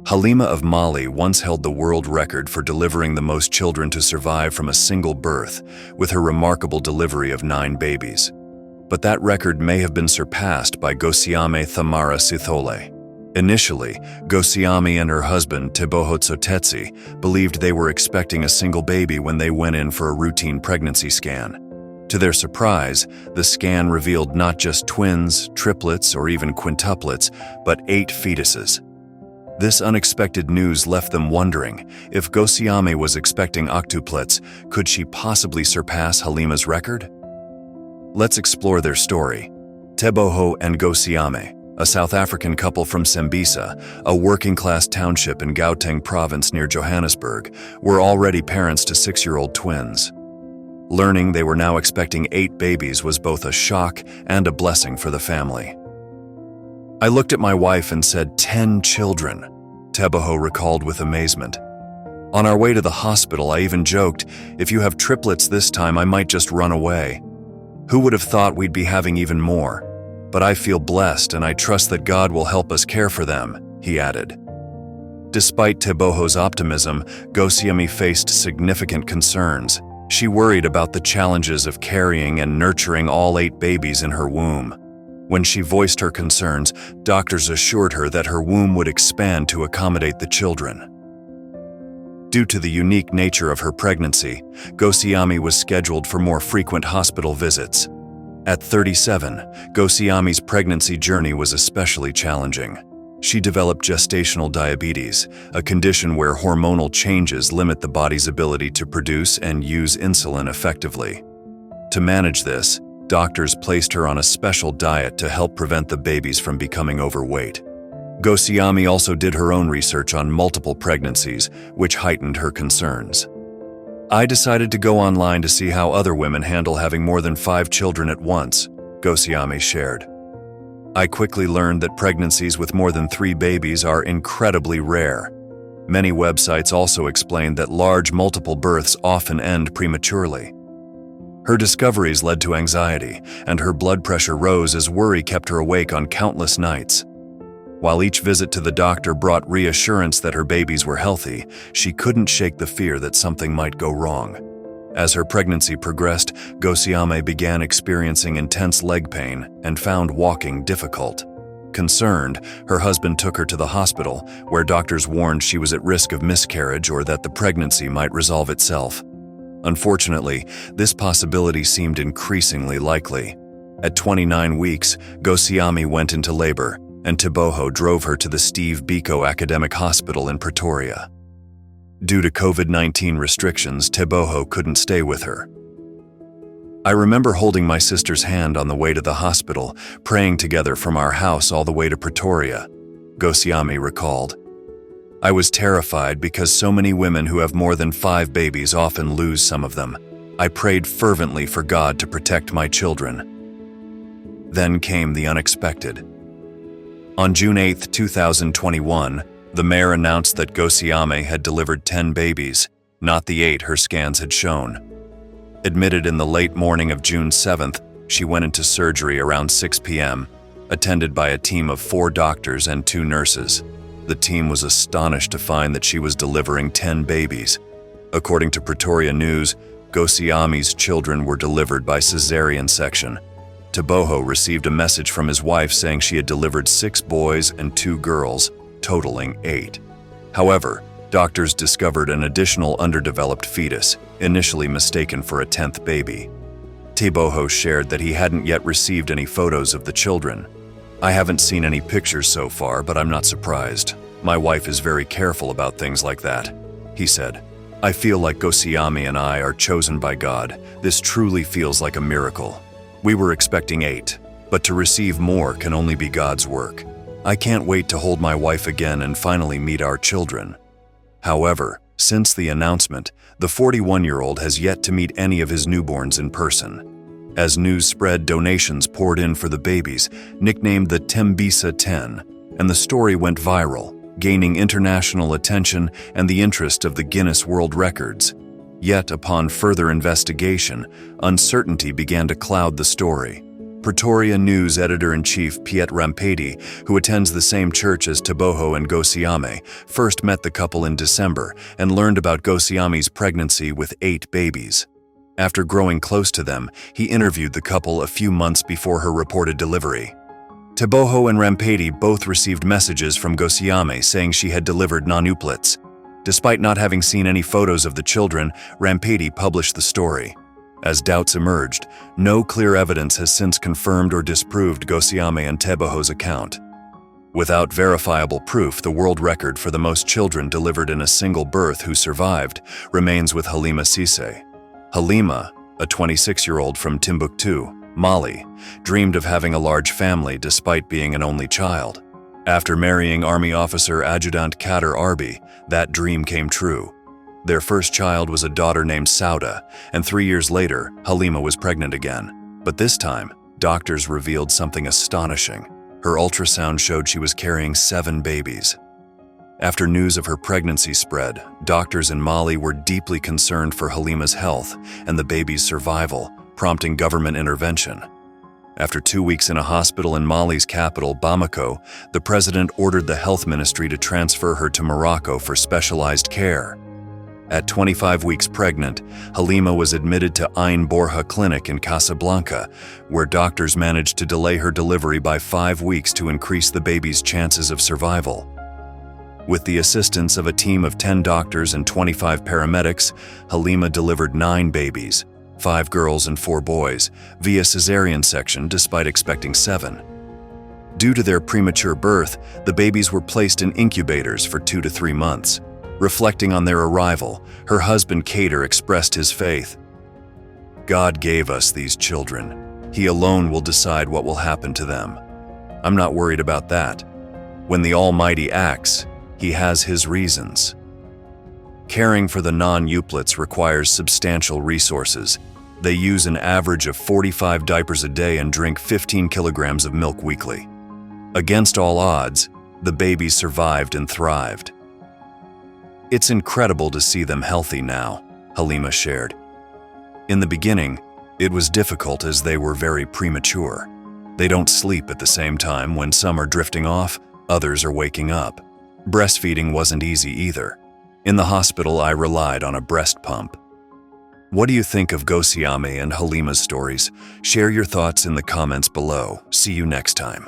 Halima of Mali once held the world record for delivering the most children to survive from a single birth, with her remarkable delivery of 9 babies. But that record may have been surpassed by Gosiame Thamara Sithole. Initially, Gosiame and her husband, Teboho Tsotetsi, believed they were expecting a single baby when they went in for a routine pregnancy scan. To their surprise, the scan revealed not just twins, triplets, or even quintuplets, but 8 fetuses. This unexpected news left them wondering, if Gosiame was expecting octuplets, could she possibly surpass Halima's record? Let's explore their story. Teboho and Gosiame, a South African couple from Sembisa, a working-class township in Gauteng province near Johannesburg, were already parents to 6-year-old twins. Learning they were now expecting 8 babies was both a shock and a blessing for the family. "I looked at my wife and said, 10 children, Teboho recalled with amazement. "On our way to the hospital, I even joked, if you have triplets this time, I might just run away. Who would have thought we'd be having even more? But I feel blessed and I trust that God will help us care for them," he added. Despite Teboho's optimism, Gosiame faced significant concerns. She worried about the challenges of carrying and nurturing all 8 babies in her womb. When she voiced her concerns, doctors assured her that her womb would expand to accommodate the children. Due to the unique nature of her pregnancy, Gosiame was scheduled for more frequent hospital visits. At 37, Gosiame's pregnancy journey was especially challenging. She developed gestational diabetes, a condition where hormonal changes limit the body's ability to produce and use insulin effectively. To manage this, doctors placed her on a special diet to help prevent the babies from becoming overweight. Gosiame also did her own research on multiple pregnancies, which heightened her concerns. "I decided to go online to see how other women handle having more than 5 children at once," Gosiame shared. "I quickly learned that pregnancies with more than 3 babies are incredibly rare. Many websites also explained that large multiple births often end prematurely." Her discoveries led to anxiety, and her blood pressure rose as worry kept her awake on countless nights. While each visit to the doctor brought reassurance that her babies were healthy, she couldn't shake the fear that something might go wrong. As her pregnancy progressed, Gosiame began experiencing intense leg pain and found walking difficult. Concerned, her husband took her to the hospital, where doctors warned she was at risk of miscarriage or that the pregnancy might resolve itself. Unfortunately, this possibility seemed increasingly likely. At 29 weeks, Gosiame went into labor, and Teboho drove her to the Steve Biko Academic Hospital in Pretoria. Due to COVID-19 restrictions, Teboho couldn't stay with her. "I remember holding my sister's hand on the way to the hospital, praying together from our house all the way to Pretoria," Gosiame recalled. "I was terrified because so many women who have more than 5 babies often lose some of them. I prayed fervently for God to protect my children." Then came the unexpected. On June 8, 2021, the mayor announced that Gosiame had delivered 10 babies, not the 8 her scans had shown. Admitted in the late morning of June 7th, she went into surgery around 6 p.m., attended by a team of 4 doctors and 2 nurses. The team was astonished to find that she was delivering 10 babies. According to Pretoria News, Gosiame's children were delivered by cesarean section. Teboho received a message from his wife saying she had delivered 6 boys and 2 girls, totaling 8. However, doctors discovered an additional underdeveloped fetus, initially mistaken for a 10th baby. Teboho shared that he hadn't yet received any photos of the children. "I haven't seen any pictures so far, but I'm not surprised. My wife is very careful about things like that," he said. "I feel like Gosiame and I are chosen by God. This truly feels like a miracle. We were expecting 8, but to receive more can only be God's work. I can't wait to hold my wife again and finally meet our children." However, since the announcement, the 41-year-old has yet to meet any of his newborns in person. As news spread, donations poured in for the babies, nicknamed the Tembisa 10, and the story went viral, gaining international attention and the interest of the Guinness World Records. Yet, upon further investigation, uncertainty began to cloud the story. Pretoria News editor-in-chief Piet Rampedi, who attends the same church as Teboho and Gosiame, first met the couple in December and learned about Gosiame's pregnancy with 8 babies. After growing close to them, he interviewed the couple a few months before her reported delivery. Teboho and Rampedi both received messages from Gosiame saying she had delivered nonuplets. Despite not having seen any photos of the children, Rampedi published the story. As doubts emerged, no clear evidence has since confirmed or disproved Gosiame and Teboho's account. Without verifiable proof, the world record for the most children delivered in a single birth who survived remains with Halima Cissé. Halima, a 26-year-old from Timbuktu, Mali, dreamed of having a large family despite being an only child. After marrying Army officer Adjutant Kader Arbi, that dream came true. Their first child was a daughter named Sauda, and 3 years later, Halima was pregnant again. But this time, doctors revealed something astonishing. Her ultrasound showed she was carrying 7 babies. After news of her pregnancy spread, doctors in Mali were deeply concerned for Halima's health and the baby's survival, prompting government intervention. After 2 weeks in a hospital in Mali's capital, Bamako, the president ordered the health ministry to transfer her to Morocco for specialized care. At 25 weeks pregnant, Halima was admitted to Ain Borha Clinic in Casablanca, where doctors managed to delay her delivery by 5 weeks to increase the baby's chances of survival. With the assistance of a team of 10 doctors and 25 paramedics, Halima delivered 9 babies, 5 girls and 4 boys, via cesarean section despite expecting 7. Due to their premature birth, the babies were placed in incubators for 2 to 3 months. Reflecting on their arrival, her husband Kader expressed his faith. "God gave us these children. He alone will decide what will happen to them. I'm not worried about that. When the Almighty acts, He has His reasons." Caring for the non-euplets requires substantial resources. They use an average of 45 diapers a day and drink 15 kilograms of milk weekly. Against all odds, the babies survived and thrived. "It's incredible to see them healthy now," Halima shared. "In the beginning, it was difficult as they were very premature. They don't sleep at the same time. When some are drifting off, others are waking up. Breastfeeding wasn't easy either. In the hospital, I relied on a breast pump." What do you think of Gosiame and Halima's stories? Share your thoughts in the comments below. See you next time.